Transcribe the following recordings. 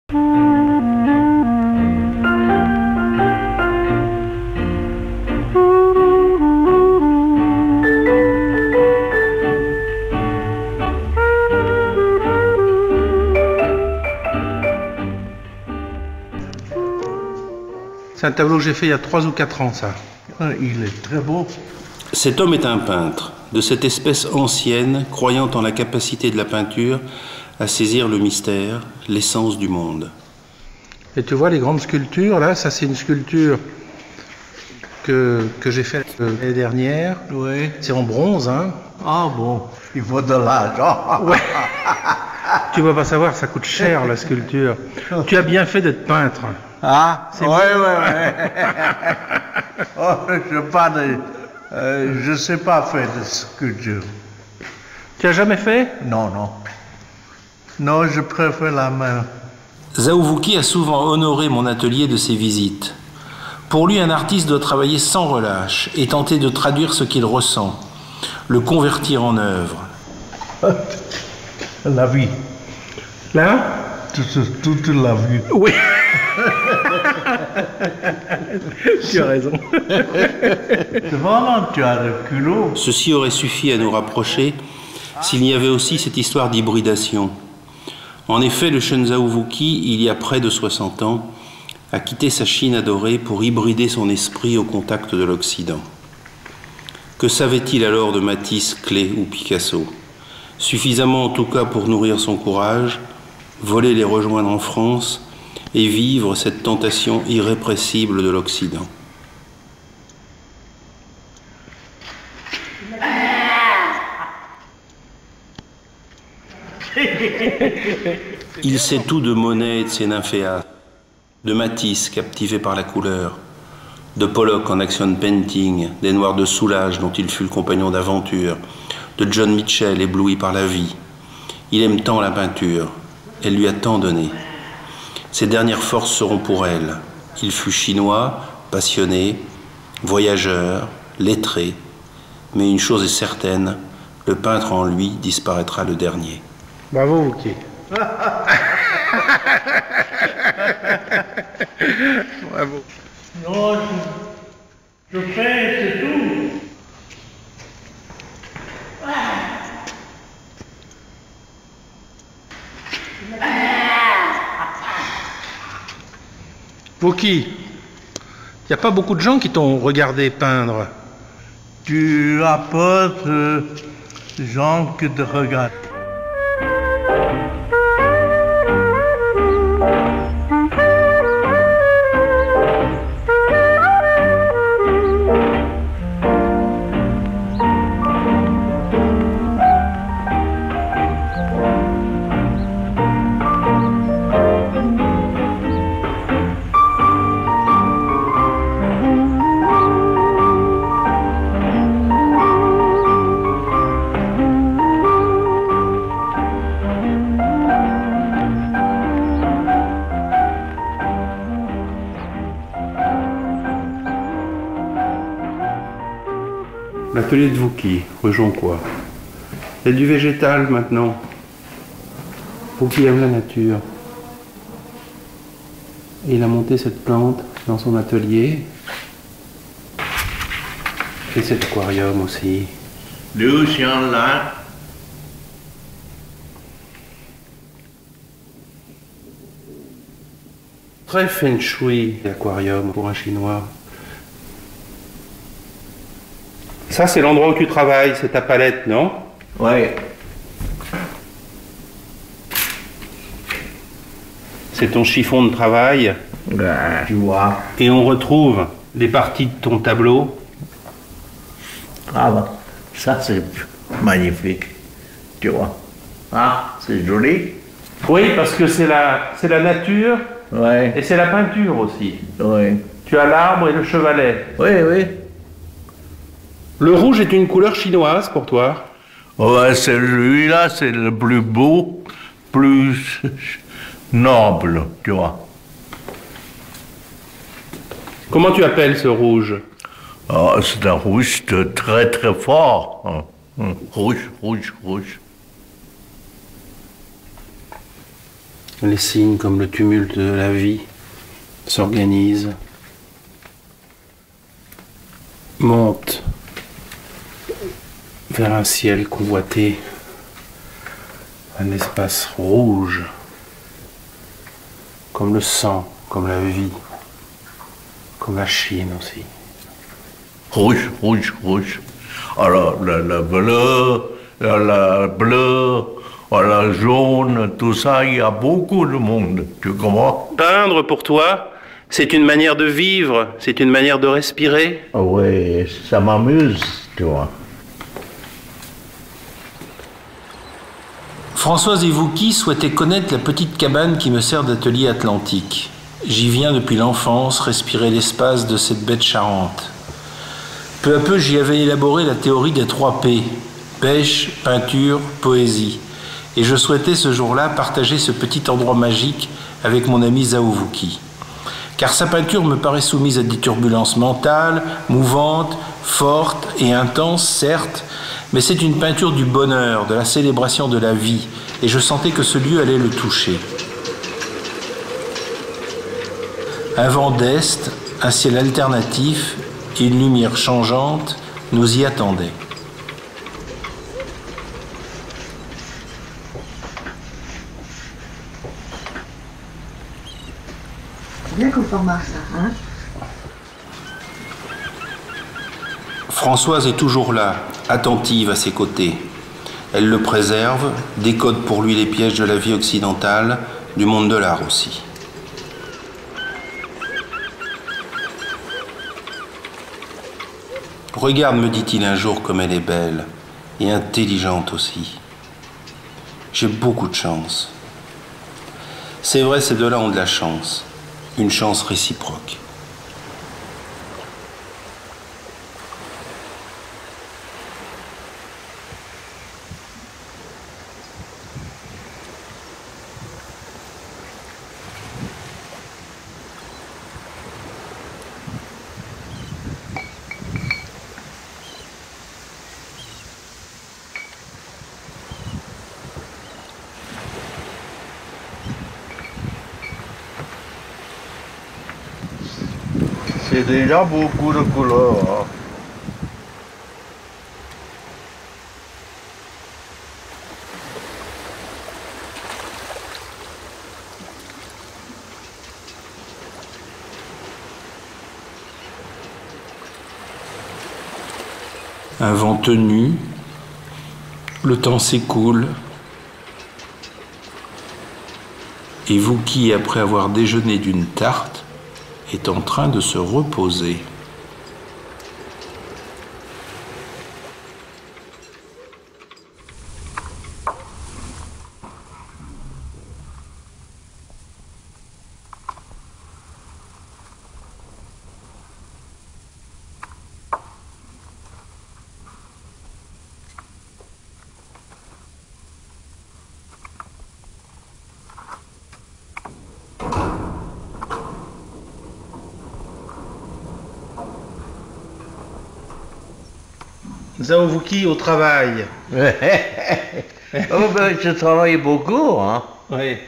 C'est un tableau que j'ai fait il y a 3 ou 4 ans, ça. Il est très beau. Cet homme est un peintre, de cette espèce ancienne, croyant en la capacité de la peinture à saisir le mystère, l'essence du monde. Et tu vois les grandes sculptures, là, ça c'est une sculpture que j'ai faite l'année dernière. Oui. C'est en bronze, hein. Ah bon, il faut de l'argent. Ouais. Tu vas pas savoir, ça coûte cher la sculpture. Tu as bien fait d'être peintre. Ah, c'est ouais. Oh, je sais pas faire de sculpture. Tu as jamais fait? Non. Non, je préfère la main. Zaouvuki a souvent honoré mon atelier de ses visites. Pour lui, un artiste doit travailler sans relâche et tenter de traduire ce qu'il ressent, le convertir en œuvre. La vie. Là? Toute la vie. Oui. Tu as raison. Vraiment, tu as le culot. Ceci aurait suffi à nous rapprocher s'il n'y avait aussi cette histoire d'hybridation. En effet, le Shun Zaouvuki, il y a près de 60 ans, a quitté sa Chine adorée pour hybrider son esprit au contact de l'Occident. Que savait-il alors de Matisse, Klee ou Picasso? Suffisamment en tout cas pour nourrir son courage, voler les rejoindre en France et vivre cette tentation irrépressible de l'Occident. Il sait tout de Monet et de ses nymphéas, de Matisse captivé par la couleur, de Pollock en action painting, des Noirs de Soulages dont il fut le compagnon d'aventure, de John Mitchell ébloui par la vie. Il aime tant la peinture, elle lui a tant donné. Ses dernières forces seront pour elle. Il fut chinois, passionné, voyageur, lettré, mais une chose est certaine, le peintre en lui disparaîtra le dernier. Bravo, Vuki. Bravo. Non, je fais, c'est tout. Vuki, il n'y a pas beaucoup de gens qui t'ont regardé peindre. Tu as peur de gens qui te regardent. L'atelier de Vuki, rue Jonquois. Il y a du végétal maintenant. Vuki aime la nature. Et il a monté cette plante dans son atelier. Et cet aquarium aussi. L'océan là. Très feng shui, l'aquarium pour un Chinois. Ça, c'est l'endroit où tu travailles, c'est ta palette, non? Ouais. C'est ton chiffon de travail. Tu vois. Et on retrouve les parties de ton tableau. Ah bah, ça c'est magnifique. Tu vois. Ah, c'est joli. Oui, parce que c'est la nature Ouais. et c'est la peinture aussi. Oui. Tu as l'arbre et le chevalet. Oui. Le rouge est une couleur chinoise pour toi? Ouais, celui-là, c'est le plus beau, plus noble, tu vois. Comment tu appelles ce rouge? Oh, c'est un rouge très très fort. Rouge. Les signes comme le tumulte de la vie s'organisent, montent vers un ciel convoité, un espace rouge, comme le sang, comme la vie, comme la Chine aussi. Rouge, rouge, rouge. Alors, le bleu, le bleu, le jaune, tout ça, il y a beaucoup de monde, tu comprends? Peindre pour toi, c'est une manière de vivre, c'est une manière de respirer. Oui, ça m'amuse, tu vois. Françoise et Vouky souhaitaient connaître la petite cabane qui me sert d'atelier atlantique. J'y viens depuis l'enfance, respirer l'espace de cette baie de Charente. Peu à peu, j'y avais élaboré la théorie des 3 P, pêche, peinture, poésie. Et je souhaitais ce jour-là partager ce petit endroit magique avec mon ami Zhao Vouky. Car sa peinture me paraît soumise à des turbulences mentales, mouvantes, fortes et intenses, certes, mais c'est une peinture du bonheur, de la célébration de la vie, et je sentais que ce lieu allait le toucher. Un vent d'est, un ciel alternatif et une lumière changeante nous y attendaient. Bien qu'on format ça, hein? Françoise est toujours là, attentive à ses côtés. Elle le préserve, décode pour lui les pièges de la vie occidentale, du monde de l'art aussi. Regarde, me dit-il un jour, comme elle est belle, et intelligente aussi. J'ai beaucoup de chance. C'est vrai, ces deux-là ont de la chance, une chance réciproque. C'est déjà beaucoup de couleurs. Hein. Un vent tenu, le temps s'écoule, et Vouky, après avoir déjeuné d'une tarte, est en train de se reposer. Zhao Vouky au travail. Oh ben, je travaille beaucoup, hein. Oui.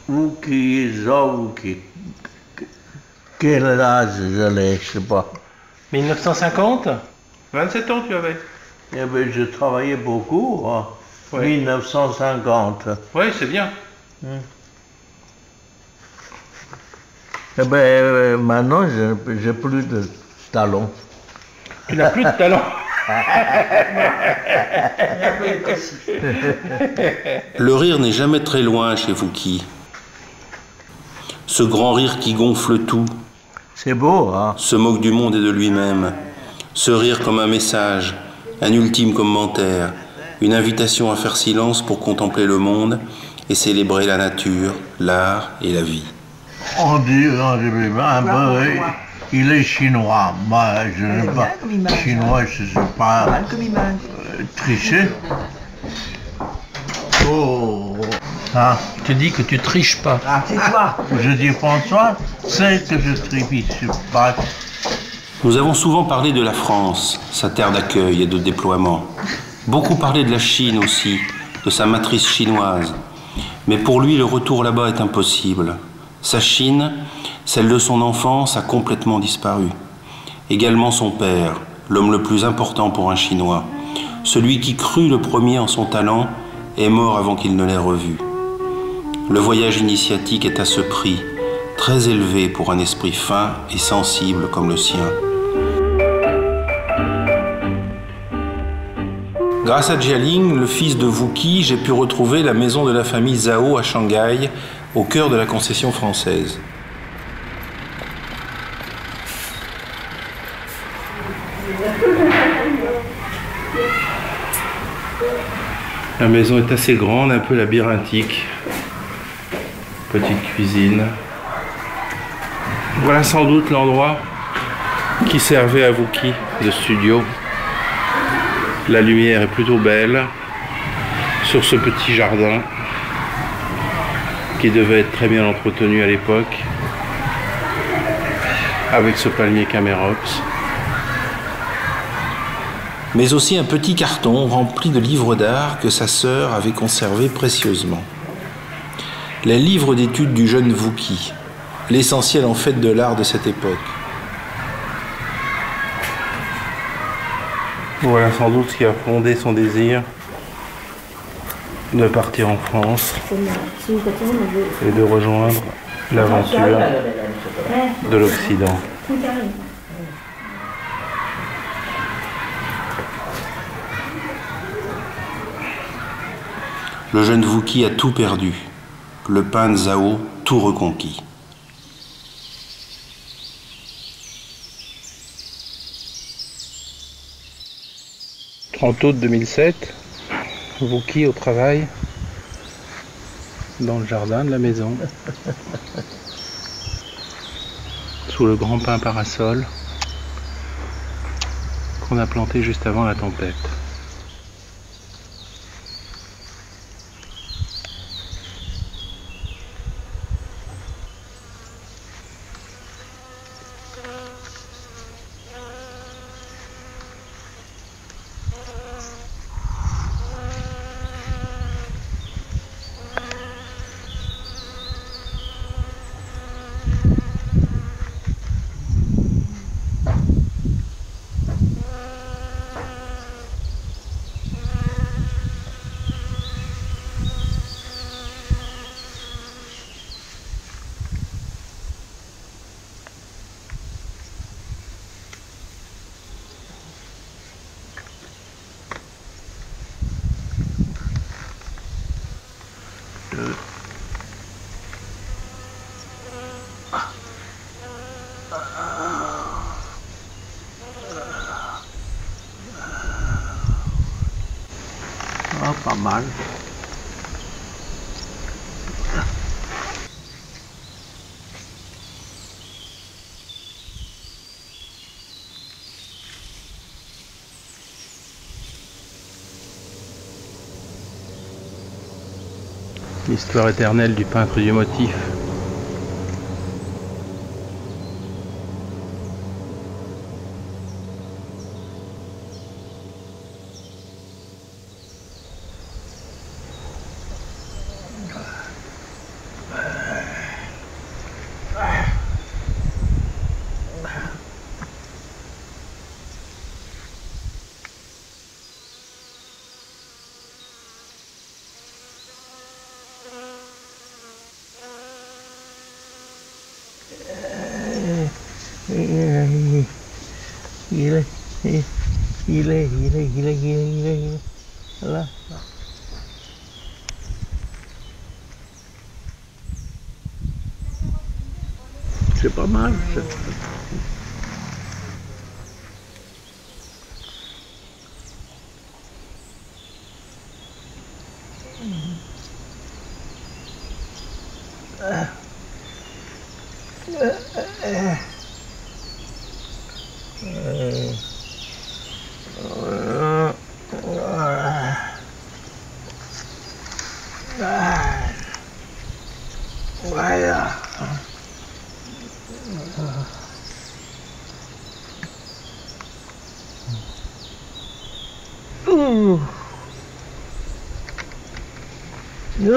Vouky, Zhao Vouky. Quel âge je l'ai, je sais pas. 1950 27 ans tu avais. Eh ben, je travaillais beaucoup, hein. Oui. 1950. Oui, c'est bien. Eh ben, maintenant, j'ai plus de talent. Tu n'as plus de talent. Le rire n'est jamais très loin chez Vouky. Ce grand rire qui gonfle tout, C'est beau, hein. se moque du monde et de lui-même. Ce rire comme un message, un ultime commentaire, une invitation à faire silence pour contempler le monde et célébrer la nature, l'art et la vie. On dit un peu, il est chinois. Moi, je ne sais pas. Chinois, je ne sais pas tricher. Oh. Hein? Tu dis que tu triches pas. Ah, c'est toi. Je dis François, c'est que je triche pas. Nous avons souvent parlé de la France, sa terre d'accueil et de déploiement. Beaucoup parlaient de la Chine aussi, de sa matrice chinoise. Mais pour lui, le retour là-bas est impossible. Sa Chine, celle de son enfance, a complètement disparu. Également son père, l'homme le plus important pour un Chinois. Celui qui crut le premier en son talent est mort avant qu'il ne l'ait revu. Le voyage initiatique est à ce prix, très élevé pour un esprit fin et sensible comme le sien. Grâce à Jialing, le fils de Wuqi, j'ai pu retrouver la maison de la famille Zhao à Shanghai, au cœur de la concession française. La maison est assez grande, un peu labyrinthique. Petite cuisine. Voilà sans doute l'endroit qui servait à Wuqi de studio. La lumière est plutôt belle sur ce petit jardin qui devait être très bien entretenu à l'époque, avec ce palmier Camerops. Mais aussi un petit carton rempli de livres d'art que sa sœur avait conservé précieusement. Les livres d'études du jeune Wuqi, l'essentiel en fait de l'art de cette époque. Voilà sans doute ce qui a fondé son désir de partir en France et de rejoindre l'aventure de l'Occident. Le jeune Wuqi a tout perdu, le peintre Zhao tout reconquis. « 30 août 2007, Wuqi au travail, dans le jardin de la maison, sous le grand pin parasol qu'on a planté juste avant la tempête. Ah, pas mal. L'histoire éternelle du peintre du motif. Il est là. C'est pas mal. Voilà. Ouh. Île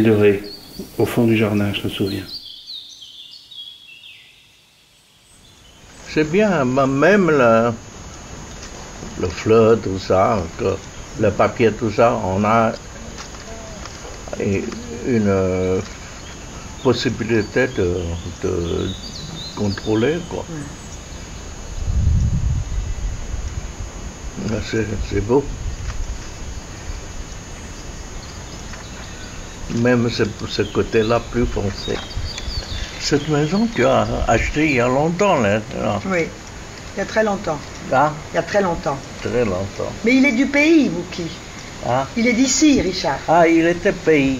de Ré, au fond du jardin, je me souviens. C'est bien, même le fleur, tout ça, le papier, tout ça, on a une possibilité de contrôler, quoi. C'est beau. Même ce côté-là plus foncé. Cette maison, tu as acheté il y a longtemps, là. Oui, il y a très longtemps. Ah, Il y a très longtemps. très longtemps. Mais il est du pays, Wookie. Ah, Il est d'ici, Richard. ah, il était pays.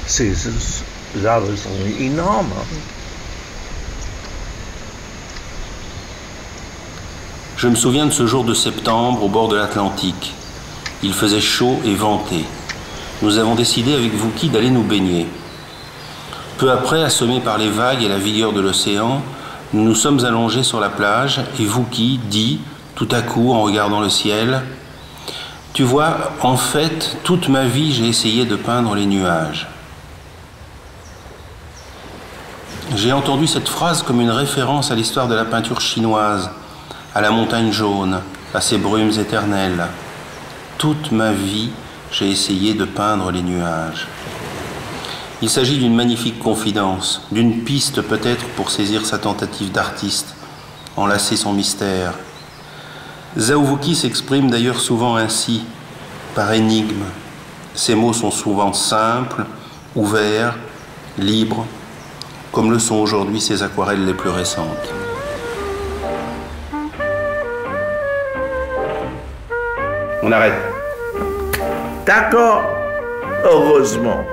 Ces arbres sont énormes. Je me souviens de ce jour de septembre au bord de l'Atlantique. Il faisait chaud et venté. Nous avons décidé avec Wookie d'aller nous baigner. Peu après, assommés par les vagues et la vigueur de l'océan, nous nous sommes allongés sur la plage et Wookie dit, tout à coup en regardant le ciel, « Tu vois, en fait, toute ma vie, j'ai essayé de peindre les nuages. » J'ai entendu cette phrase comme une référence à l'histoire de la peinture chinoise, à la montagne jaune, à ses brumes éternelles. Toute ma vie, j'ai essayé de peindre les nuages. Il s'agit d'une magnifique confidence, d'une piste peut-être pour saisir sa tentative d'artiste, enlacer son mystère. Zhao Wookie s'exprime d'ailleurs souvent ainsi, par énigme. Ses mots sont souvent simples, ouverts, libres, comme le sont aujourd'hui ses aquarelles les plus récentes. On arrête. D'accord, heureusement.